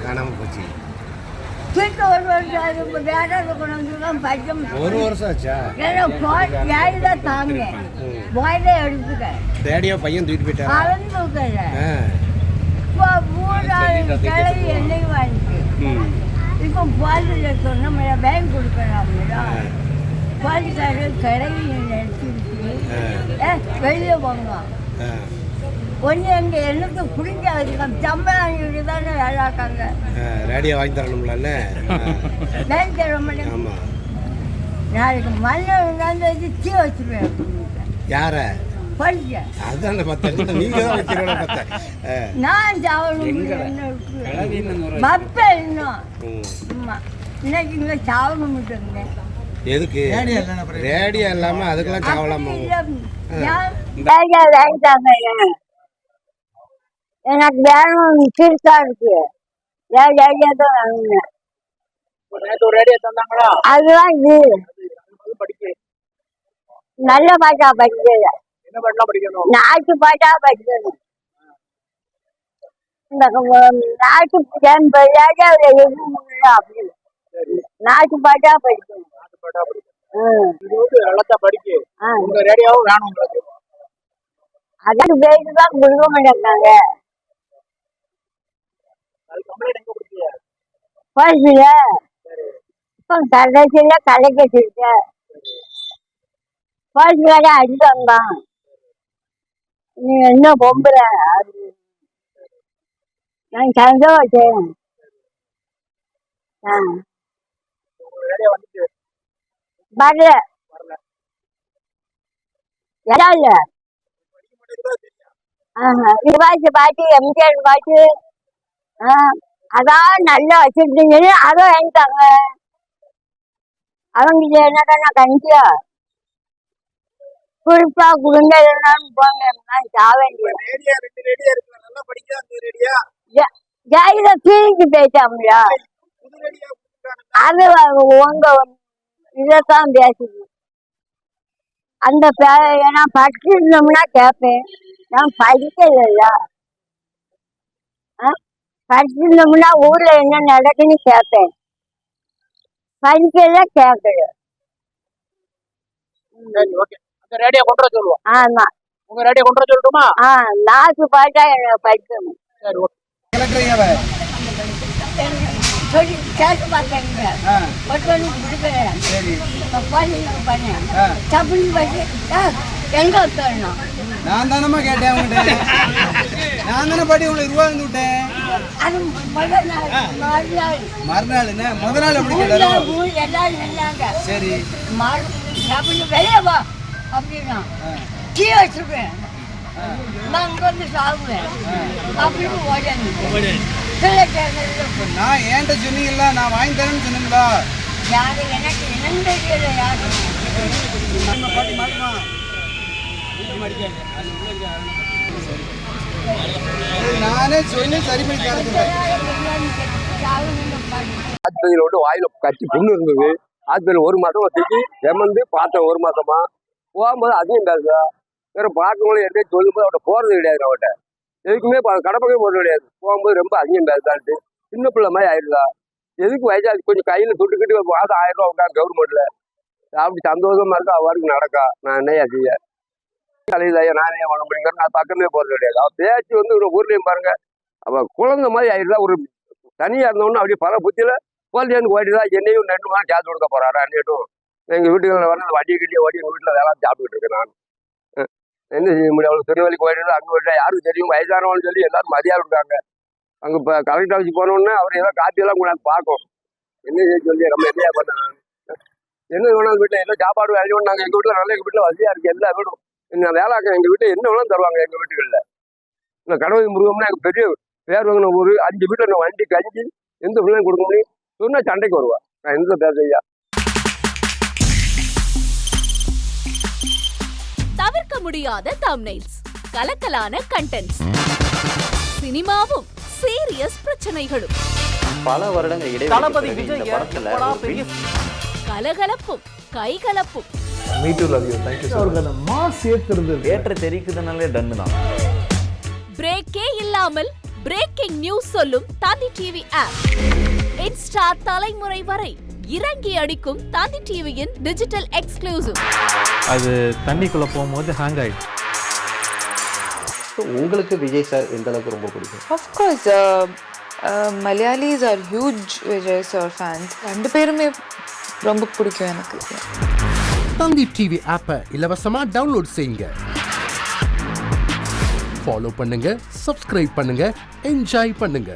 காணாமல் போச்சு. ஒரு வருஷம் ஆச்சா? ரேடியோ பையன் தூக்கிட்டு போயிட்டாரு. இப்போ பாலில் சொன்ன பேங்க் கொடுக்குறாங்க. பாலிக்காரர் கிளவி நினைச்சிருக்கு வெளியே போங்க. ஒன்று எங்கள் எண்ணத்தை பிடிக்காது. சம்பளம் தானே வேலாக்காங்க. ரேடியோ வாங்கி தரணும்ல. பேங்க் தர மாட்டேங்க. ஆமாம். நாளைக்கு மண்ணை வச்சு தீ வச்சுருவேன். யார படிக்க அதுதான் பார்த்தேன். நீங்கள் தான் வைக்கிறோட பார்த்தேன். நான் சாவணும் மப்ப இன்னும். ஆமாம், இன்னைக்கு இங்கே சாவணும் விட்டுருங்க. எதுக்கு ரேடியோ இல்லாமல் அதுக்கெல்லாம் சாவலாமா? எனக்கு வேணும் சீர்ஸா இருக்கு. ஏன் ரேடியோ தான் வேணுங்க. அதுதான் இது நல்ல பாட்டா படிக்கல. நாட்டு பாட்டா படிக்கணும். இந்த நாட்டு அப்படி நாட்டு பாட்டா படிக்கணும். அதுக்கு பேருதான் கொடுக்க மாட்டேங்காங்க. பரிசுல இப்போ கடைசியில கலைக்க சொல்லிட்ட. பரிசு கடை அடிப்பாங்க. நீ என்ன பொம்புற? நான் சந்தோஷம். வரல இடம் இல்ல. சிவாஜி பாட்டு, எம்ஜிஆர் பாட்டு அதான் நல்லா வச்சிருக்கீங்க. அதை வாங்கிட்டாங்க. அவங்க என்னக்கா கஞ்சியா குறிப்பா குடும்ப போங்க. சாக வேண்டிய தூக்கிட்டு போயிட்டாங்களா? அது உங்க இதைத்தான் பேசுது. அந்த நான் படிச்சிருந்தோம்னா கேட்பேன். நான் படிக்கல. படிச்சிருந்தோம்னா ஊர்ல என்ன நடக்குன்னு கேட்பேன். படிக்கல கேட்கல. ஆமா, நாக்கு பாட்டா எனக்கு படிக்கணும். கேட்டு பார்த்தேங்க. எங்க தரணும்? நான் தானம்மா கேட்டேன் உங்கள்கிட்ட. நான் தானே பாட்டி உங்களுக்கு ரூபா வந்து விட்டேன். அது மறுநாள் என்ன முத நாள் எப்படி கேட்டாரு? எல்லாரும் நின்னாங்க. சரி வெளியே வா அப்படின்னா டீ வச்சிருப்பேன். நான் அங்க வந்து சாப்பிடுவேன் அப்படின்னு ஓடி. நான் ஏன்ட்ட சொன்னீங்களா? நான் வாங்கி தரேன்னு சொன்னீங்களா? யாரு எனக்கு என்னன்னு தெரியல. யாரு பாட்டி மாட்டுமா? நானே சொல்லி சரி பண்ணி தரேன். ஆஸ்பத்திரியில் விட்டு வாயில கட்டி புண்ணு இருந்தது. ஆஸ்பத்திரியில் ஒரு மாசமா தூக்கி எமந்து பார்த்தேன். ஒரு மாசமா போகும்போது அதையும் பேசுதா. வேற பார்க்கும்போது எடுத்து சொல்லும்போது அவட்ட போறது கிடையாது. அவட்ட எதுக்குமே கடப்பக்கமே போறது கிடையாது. போகும்போது ரொம்ப அதிகம் பேசுதான்ட்டு சின்ன பிள்ளை மாதிரி ஆயிடுதா. எதுக்கு வயசாச்சு கொஞ்சம் கையில சுட்டுக்கிட்டு மாதம் 1000 ரூபா விட்டா கவர்மெண்ட்ல அப்படி சந்தோஷமா இருக்கா. அவருக்கு நடக்கா. நான் என்னையா செய்ய கலையிலையா நானே பண்ண முடியுங்க. நான் பக்கமே போறது கிடையாது. அவ பேச்சு வந்து ஊர்லயும் பாருங்க. அவ குழந்தை மாதிரி ஆயிடுதா. ஒரு தனியா இருந்தோன்னு அப்படியே பல புத்தியில குழந்தைன்னு ஓடிதான் என்னையும் 2 மாதம் சேர்த்து கொடுக்க போறாரா? நேட்டும் எங்க வீட்டுகளில் வர வட்டி கிட்டிய ஓடி எங்க வீட்டுல வேலை சாப்பிட்டுக்கிட்டு இருக்கேன். நான் என்ன செய்ய முடியும்? அவ்வளவு திருநெல்வேலிக்கு போயிட்டு அங்கே போயிட்டா யாருக்கு தெரியும்? வயசானவன்னு சொல்லி எல்லாரும் மதியாரம் இருக்காங்க. அங்க இப்போ கலெக்டர் ஆஃபீஸ் போனோடனே அவர் ஏதோ காப்பியெல்லாம் கூட பார்க்கும். என்ன செய்ய சொல்லி நம்ம என்னையா பண்ண என்ன வேணாலும் வீட்டில் என்ன சாப்பாடு வேலை நாங்கள் எங்கள் வீட்டில் நல்ல எங்கள் வீட்டில் வசதியாக இருக்குது. எல்லா வீடும் நான் வேலைக்க எங்கள் வீட்டில் என்ன வேணாலும் தருவாங்க. எங்கள் வீட்டுகளில் இந்த கடவுள் முருகம்னா எங்கள் பெரிய பேர் வாங்கின ஊர். 5 வீட்டில் நான் வண்டி கஞ்சி எந்த பிள்ளையும் கொடுக்க முடியும் சொன்னால் சண்டைக்கு வருவா. நான் எந்த பேசையா தவிர்க்க முடியாத தம்ப்நெயில்ஸ், கலக்கலான கண்டென்ட்ஸ், சினிமாவும் சீரியஸ் பிரச்சனைகளும், பல வருடங்கள் இடைவெளி இந்த படத்துல கலகலப்பும் கைகலப்பும். Me too love you. Thank you அவர்கள் மாஸ் ஏத்துறது ஏற்ற தெரிக்குதுனாலே டன்னு தான். பிரேக்கே இல்லாமல் பிரேக்கிங் நியூஸ் சொல்லும் தந்தி டிவி ஆப். இன்ஸ்டா தலைமுறை வரை இறங்கி அடிக்கும் தந்தி டிவியின் டிஜிட்டல் எக்ஸ்க்ளூசிவ். அது தண்ணிக்குள்ள போகும்போது ஹேங் ஆயிடுச்சு. உங்களுக்கு விஜய் சார் எந்த அளவுக்கு ரொம்ப பிடிக்கும்? Of course, Malayalis are huge Vijay sir fans. ரெண்டு பேருமே ரொம்ப பிடிக்கும் எனக்கு. தந்தி டிவி ஆப்பை இலவசமா டவுன்லோட் செய்யுங்க. ஃபாலோ பண்ணுங்க, சப்ஸ்கிரைப் பண்ணுங்க, என்ஜாய் பண்ணுங்க.